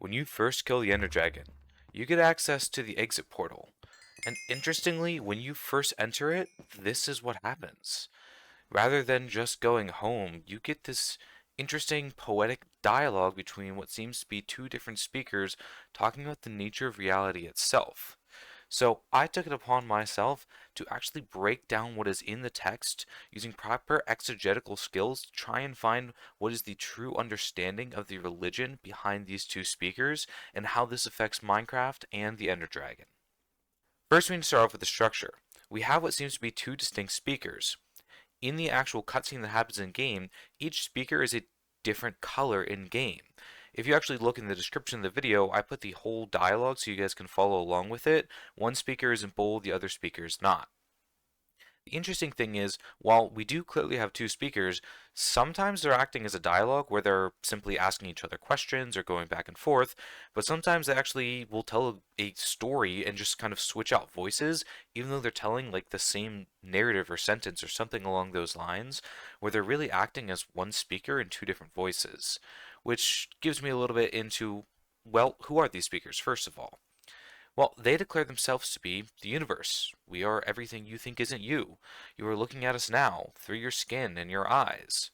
When you first kill the Ender Dragon, you get access to the exit portal. And interestingly, when you first enter it, this is what happens. Rather than just going home, you get this interesting poetic dialogue between what seems to be two different speakers talking about the nature of reality itself. So I took it upon myself to actually break down what is in the text using proper exegetical skills to try and find what is the true understanding of the religion behind these two speakers and how this affects Minecraft and the Ender Dragon. First, we need to start off with the structure. We have what seems to be two distinct speakers. In the actual cutscene that happens in game, each speaker is a different color in game. If you actually look in the description of the video, I put the whole dialogue so you guys can follow along with it. One speaker is in bold, the other speaker is not. The interesting thing is, while we do clearly have two speakers, sometimes they're acting as a dialogue where they're simply asking each other questions or going back and forth, but sometimes they actually will tell a story and just kind of switch out voices, even though they're telling like the same narrative or sentence or something along those lines, where they're really acting as one speaker in two different voices, which gives me a little bit into, well, who are these speakers, first of all? Well, they declare themselves to be the universe. We are everything you think isn't you. You are looking at us now, through your skin and your eyes.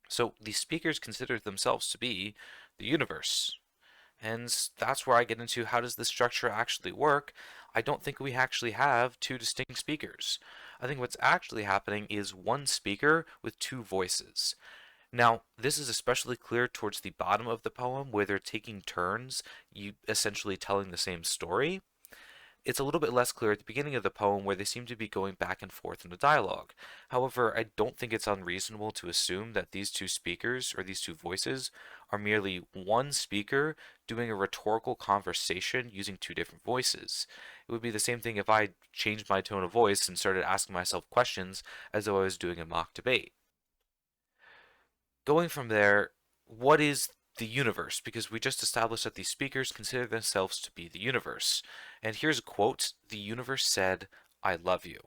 So these speakers consider themselves to be the universe. And that's where I get into how does this structure actually work. I don't think we actually have two distinct speakers. I think what's actually happening is one speaker with two voices. Now, this is especially clear towards the bottom of the poem where they're taking turns, you essentially telling the same story. It's a little bit less clear at the beginning of the poem where they seem to be going back and forth in the dialogue. However, I don't think it's unreasonable to assume that these two speakers, or these two voices, are merely one speaker doing a rhetorical conversation using two different voices. It would be the same thing if I changed my tone of voice and started asking myself questions as though I was doing a mock debate. Going from there, what is the universe? Because we just established that these speakers consider themselves to be the universe. And here's a quote: "The universe said, I love you."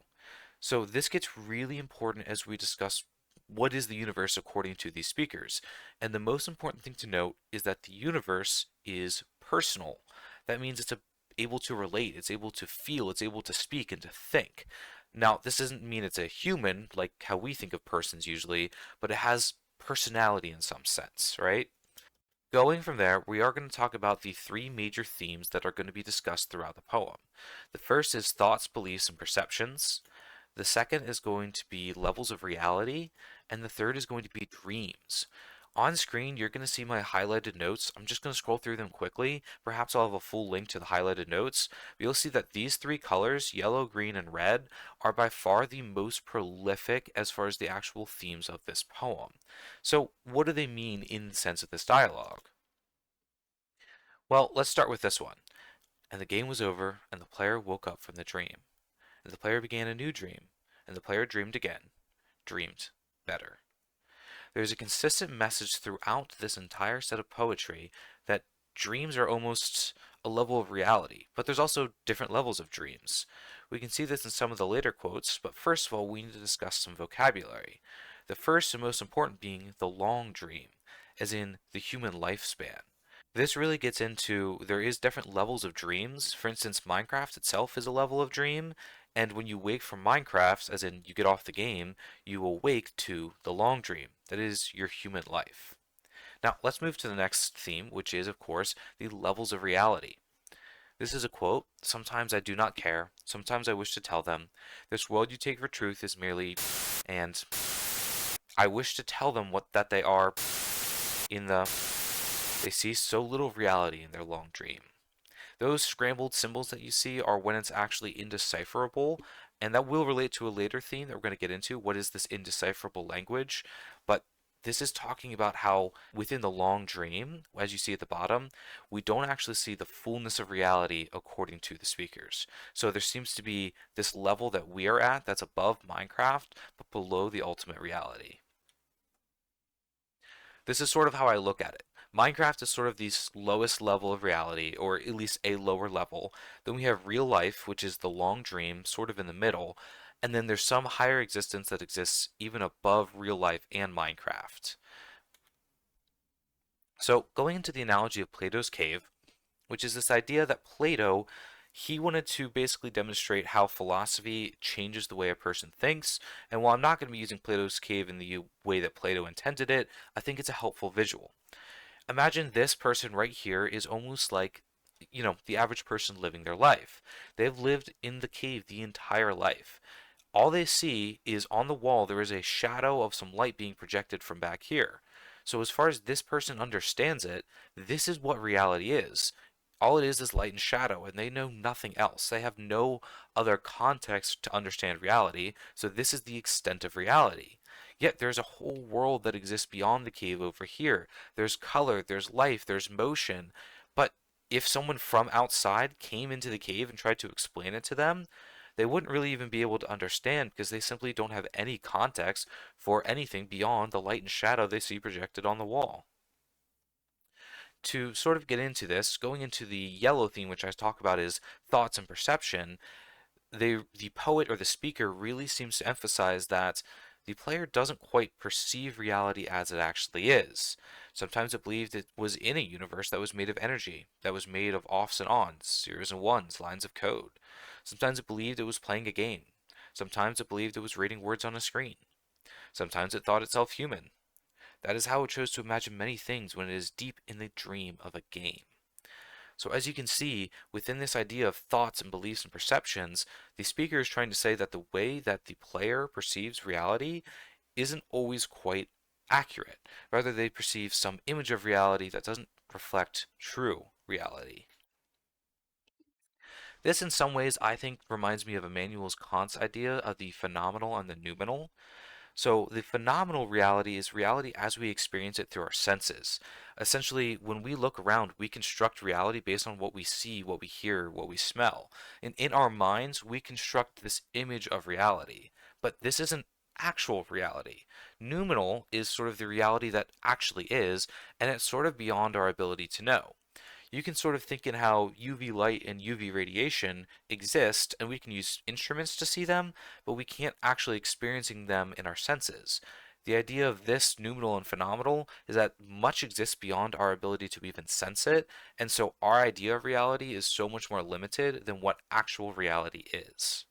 So this gets really important as we discuss what is the universe according to these speakers. And the most important thing to note is that the universe is personal. That means it's able to relate, it's able to feel, it's able to speak and to think. Now, this doesn't mean it's a human, like how we think of persons usually, but it has personality in some sense, right? Going from there, we are going to talk about the three major themes that are going to be discussed throughout the poem. The first is thoughts, beliefs, and perceptions. The second is going to be levels of reality, and the third is going to be dreams. On screen, you're going to see my highlighted notes. I'm just going to scroll through them quickly. Perhaps I'll have a full link to the highlighted notes. But you'll see that these three colors, yellow, green, and red, are by far the most prolific as far as the actual themes of this poem. So, what do they mean in the sense of this dialogue? Well, let's start with this one. And the game was over, and the player woke up from the dream. And the player began a new dream, and the player dreamed again, dreamed better. There's a consistent message throughout this entire set of poetry that dreams are almost a level of reality, but there's also different levels of dreams. We can see this in some of the later quotes, but first of all, we need to discuss some vocabulary. The first and most important being the long dream, as in the human lifespan. This really gets into there is different levels of dreams. For instance, Minecraft itself is a level of dream, and when you wake from Minecraft, as in you get off the game, you awake to the long dream. That is your human life. Now, let's move to the next theme, which is, of course, the levels of reality. This is a quote: "Sometimes I do not care, sometimes I wish to tell them. This world you take for truth is merely, and I wish to tell them what that they are in the they see so little reality in their long dream." Those scrambled symbols that you see are when it's actually indecipherable, and that will relate to a later theme that we're going to get into. What is this indecipherable language? But this is talking about how within the long dream, as you see at the bottom, we don't actually see the fullness of reality according to the speakers. So there seems to be this level that we are at that's above Minecraft, but below the ultimate reality. This is sort of how I look at it. Minecraft is sort of the lowest level of reality, or at least a lower level. Then we have real life, which is the long dream, sort of in the middle. And then there's some higher existence that exists even above real life and Minecraft. So going into the analogy of Plato's cave, which is this idea that Plato, he wanted to basically demonstrate how philosophy changes the way a person thinks. And while I'm not going to be using Plato's cave in the way that Plato intended it, I think it's a helpful visual. Imagine this person right here is almost like, the average person living their life. They've lived in the cave the entire life. All they see is on the wall there is a shadow of some light being projected from back here. So as far as this person understands it, this is what reality is. All it is light and shadow, and they know nothing else. They have no other context to understand reality, so this is the extent of reality. Yet there's a whole world that exists beyond the cave over here. There's color, there's life, there's motion. But if someone from outside came into the cave and tried to explain it to them, they wouldn't really even be able to understand because they simply don't have any context for anything beyond the light and shadow they see projected on the wall. To sort of get into this, going into the yellow theme, which I talk about is thoughts and perception, the poet or the speaker really seems to emphasize that the player doesn't quite perceive reality as it actually is. Sometimes it believed it was in a universe that was made of energy, that was made of offs and ons, zeros and ones, lines of code. Sometimes it believed it was playing a game. Sometimes it believed it was reading words on a screen. Sometimes it thought itself human. That is how it chose to imagine many things when it is deep in the dream of a game. So as you can see, within this idea of thoughts and beliefs and perceptions, the speaker is trying to say that the way that the player perceives reality isn't always quite accurate. Rather, they perceive some image of reality that doesn't reflect true reality. This, in some ways, I think reminds me of Immanuel Kant's idea of the phenomenal and the noumenal. So the phenomenal reality is reality as we experience it through our senses. Essentially, when we look around, we construct reality based on what we see, what we hear, what we smell. And in our minds, we construct this image of reality. But this isn't actual reality. Noumenal is sort of the reality that actually is, and it's sort of beyond our ability to know. You can sort of think in how UV light and UV radiation exist, and we can use instruments to see them, but we can't actually experiencing them in our senses. The idea of this noumenal and phenomenal is that much exists beyond our ability to even sense it, and so our idea of reality is so much more limited than what actual reality is.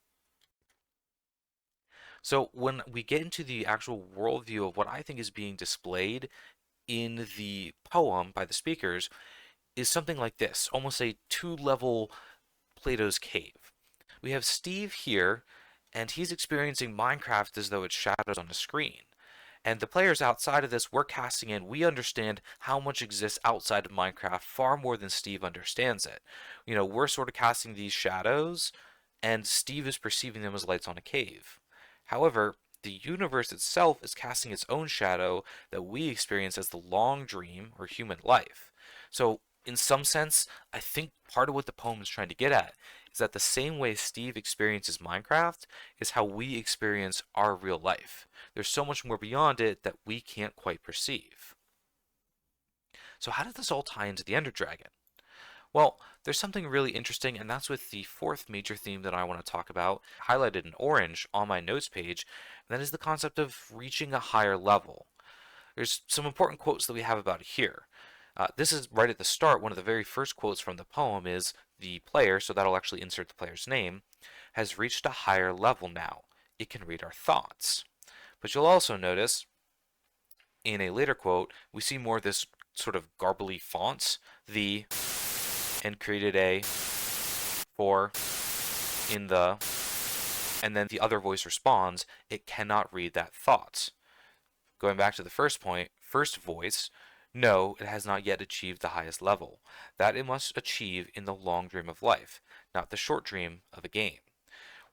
So when we get into the actual worldview of what I think is being displayed in the poem by the speakers, is something like this, almost a two-level Plato's cave. We have Steve here, and he's experiencing Minecraft as though it's shadows on a screen. And the players outside of this, we're casting in, we understand how much exists outside of Minecraft far more than Steve understands it. We're sort of casting these shadows, and Steve is perceiving them as lights on a cave. However, the universe itself is casting its own shadow that we experience as the long dream or human life. So, in some sense, I think part of what the poem is trying to get at is that the same way Steve experiences Minecraft is how we experience our real life. There's so much more beyond it that we can't quite perceive. So, how does this all tie into the Ender Dragon? Well, there's something really interesting, and that's with the fourth major theme that I want to talk about, highlighted in orange on my notes page, and that is the concept of reaching a higher level. There's some important quotes that we have about it here. This is right at the start. One of the very first quotes from the poem is the player, so that'll actually insert the player's name, has reached a higher level now. It can read our thoughts. But you'll also notice in a later quote, we see more of this sort of garbly fonts, the and created a for in the, and then the other voice responds, it cannot read that thought. Going back to the first point, first voice, no, it has not yet achieved the highest level. That it must achieve in the long dream of life, not the short dream of a game.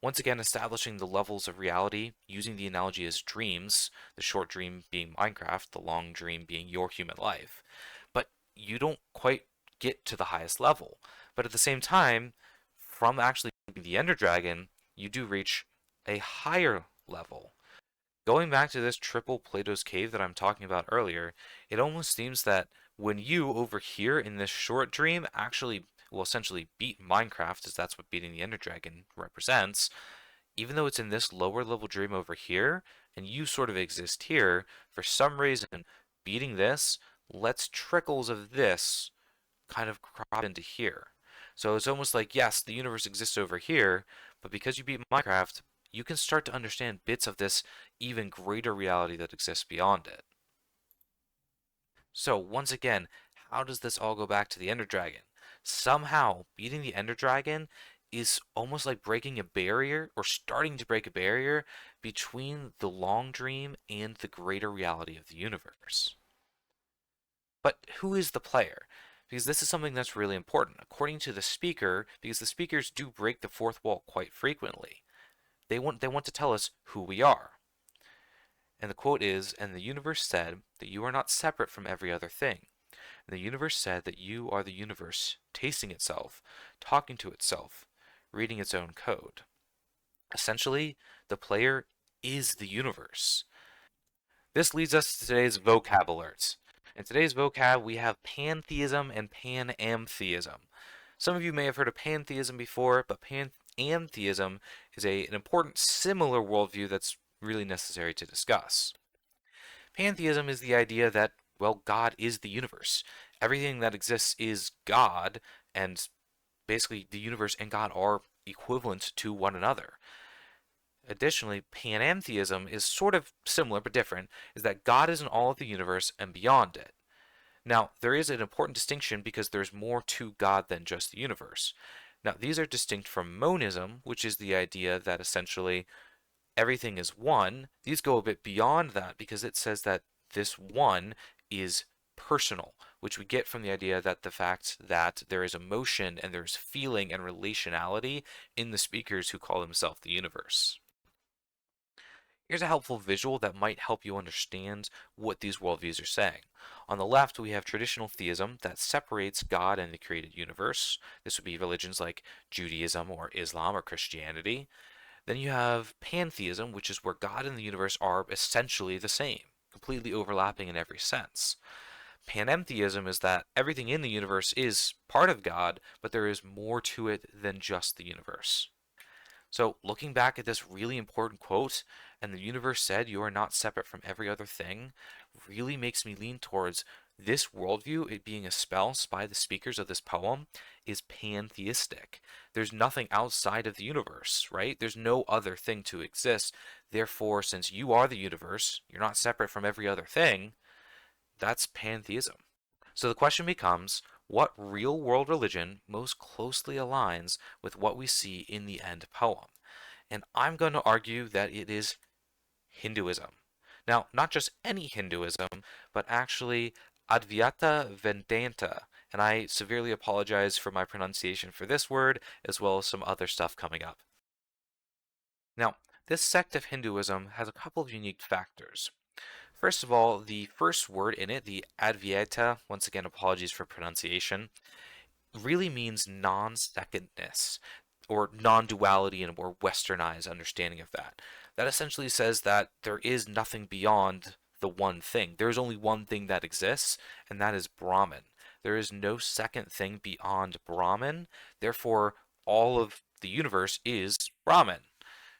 Once again, establishing the levels of reality, using the analogy as dreams, the short dream being Minecraft, the long dream being your human life. But you don't quite get to the highest level. But at the same time, from actually being the Ender Dragon, you do reach a higher level. Going back to this triple Plato's cave that I'm talking about earlier, it almost seems that when you over here in this short dream actually will essentially beat Minecraft, as that's what beating the Ender Dragon represents, even though it's in this lower level dream over here, and you sort of exist here, for some reason, beating this lets trickles of this kind of crop into here. So it's almost like, yes, the universe exists over here, but because you beat Minecraft, you can start to understand bits of this even greater reality that exists beyond it. So once again, how does this all go back to the Ender Dragon? Somehow, beating the Ender Dragon is almost like breaking a barrier or starting to break a barrier between the long dream and the greater reality of the universe. But who is the player? Because this is something that's really important. According to the speaker, because the speakers do break the fourth wall quite frequently, they want to tell us who we are. And the quote is, "And the universe said that you are not separate from every other thing. And the universe said that you are the universe, tasting itself, talking to itself, reading its own code." Essentially, the player is the universe. This leads us to today's vocab alerts. In today's vocab, we have pantheism and panamtheism. Some of you may have heard of pantheism before, but pantheism is an important similar worldview that's really necessary to discuss. Pantheism is the idea that, well, God is the universe. Everything that exists is God, and basically the universe and God are equivalent to one another. Additionally, panentheism is sort of similar but different, is that God is in all of the universe and beyond it. Now, there is an important distinction because there's more to God than just the universe. Now, these are distinct from monism, which is the idea that essentially everything is one. These go a bit beyond that because it says that this one is personal, which we get from the idea that the fact that there is emotion and there's feeling and relationality in the speakers who call themselves the universe. Here's a helpful visual that might help you understand what these worldviews are saying. On the left, we have traditional theism that separates God and the created universe. This would be religions like Judaism or Islam or Christianity. Then you have pantheism, which is where God and the universe are essentially the same, completely overlapping in every sense. Panentheism is that everything in the universe is part of God, but there is more to it than just the universe. So, looking back at this really important quote, "And the universe said you are not separate from every other thing," really makes me lean towards this worldview, it being espoused by the speakers of this poem, is pantheistic. There's nothing outside of the universe, right? There's no other thing to exist. Therefore, since you are the universe, you're not separate from every other thing, that's pantheism. So the question becomes, what real world religion most closely aligns with what we see in the end poem? And I'm going to argue that it is Hinduism. Now, not just any Hinduism, but actually Advaita Vedanta. And I severely apologize for my pronunciation for this word, as well as some other stuff coming up. Now, this sect of Hinduism has a couple of unique factors. First of all, the first word in it, the Advaita, once again, apologies for pronunciation, really means non-secondness or non-duality and more westernized understanding of that. That essentially says that there is nothing beyond the one thing. There is only one thing that exists, and that is Brahman. There is no second thing beyond Brahman. Therefore, all of the universe is Brahman.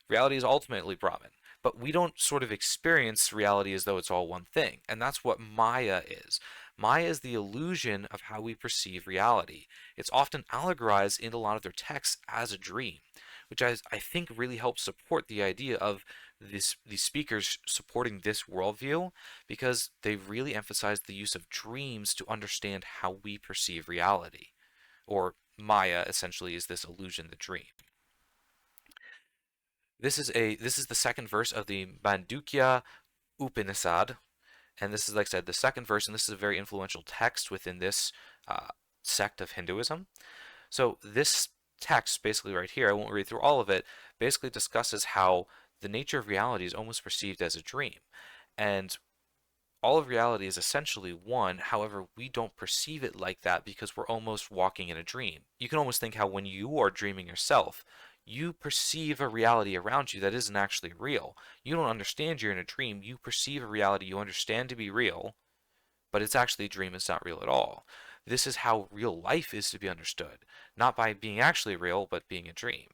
Reality is ultimately Brahman. But we don't sort of experience reality as though it's all one thing. And that's what Maya is. Maya is the illusion of how we perceive reality. It's often allegorized in a lot of their texts as a dream, which I think really helps support the idea of these speakers supporting this worldview because they really emphasize the use of dreams to understand how we perceive reality. Or Maya essentially is this illusion, the dream. This is the second verse of the Mandukya Upanishad, and this is, like I said, the second verse, and this is a very influential text within this uh, sect of Hinduism. So this text, basically right here, I won't read through all of it, basically discusses how the nature of reality is almost perceived as a dream, and all of reality is essentially one. However, we don't perceive it like that because we're almost walking in a dream. You can almost think how when you are dreaming yourself, you perceive a reality around you that isn't actually real. You don't understand you're in a dream. You perceive a reality you understand to be real, but it's actually a dream. It's not real at all. This is how real life is to be understood, not by being actually real, but being a dream.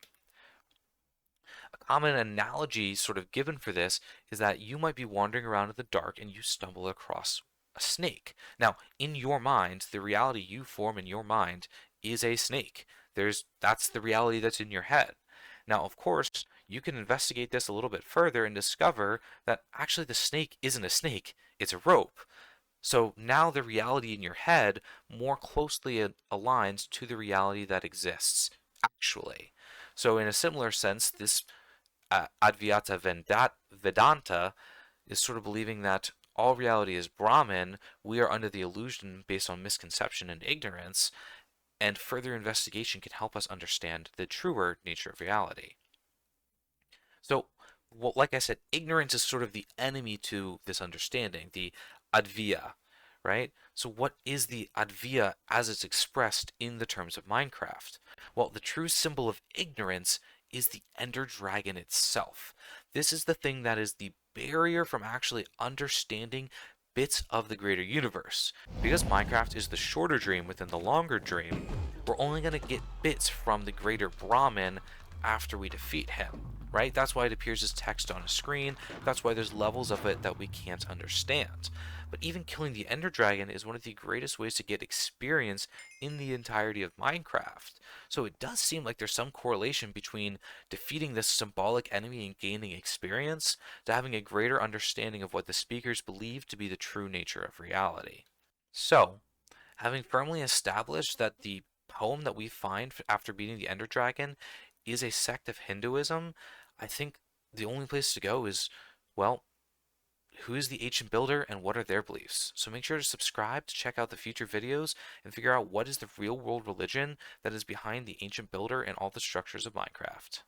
A common analogy sort of given for this is that you might be wandering around in the dark and you stumble across a snake. Now, in your mind, the reality you form in your mind is a snake. That's the reality that's in your head. Now, of course, you can investigate this a little bit further and discover that actually the snake isn't a snake, it's a rope. So now the reality in your head more closely aligns to the reality that exists, actually. So, in a similar sense, this Advaita Vedanta is sort of believing that all reality is Brahman, we are under the illusion based on misconception and ignorance, and further investigation can help us understand the truer nature of reality. So, well, like I said, ignorance is sort of the enemy to this understanding, the advia, right? So, what is the advia as it's expressed in the terms of Minecraft? Well, the true symbol of ignorance is the Ender Dragon itself. This is the thing that is the barrier from actually understanding bits of the greater universe. Because Minecraft is the shorter dream within the longer dream, we're only going to get bits from the greater Brahman after we defeat him, right? That's why it appears as text on a screen. That's why there's levels of it that we can't understand. But even killing the Ender Dragon is one of the greatest ways to get experience in the entirety of Minecraft. So it does seem like there's some correlation between defeating this symbolic enemy and gaining experience to having a greater understanding of what the speakers believe to be the true nature of reality. So, having firmly established that the poem that we find after beating the Ender Dragon is a sect of Hinduism, I think the only place to go is, well, who is the ancient builder and what are their beliefs? So make sure to subscribe to check out the future videos and figure out what is the real world religion that is behind the ancient builder and all the structures of Minecraft.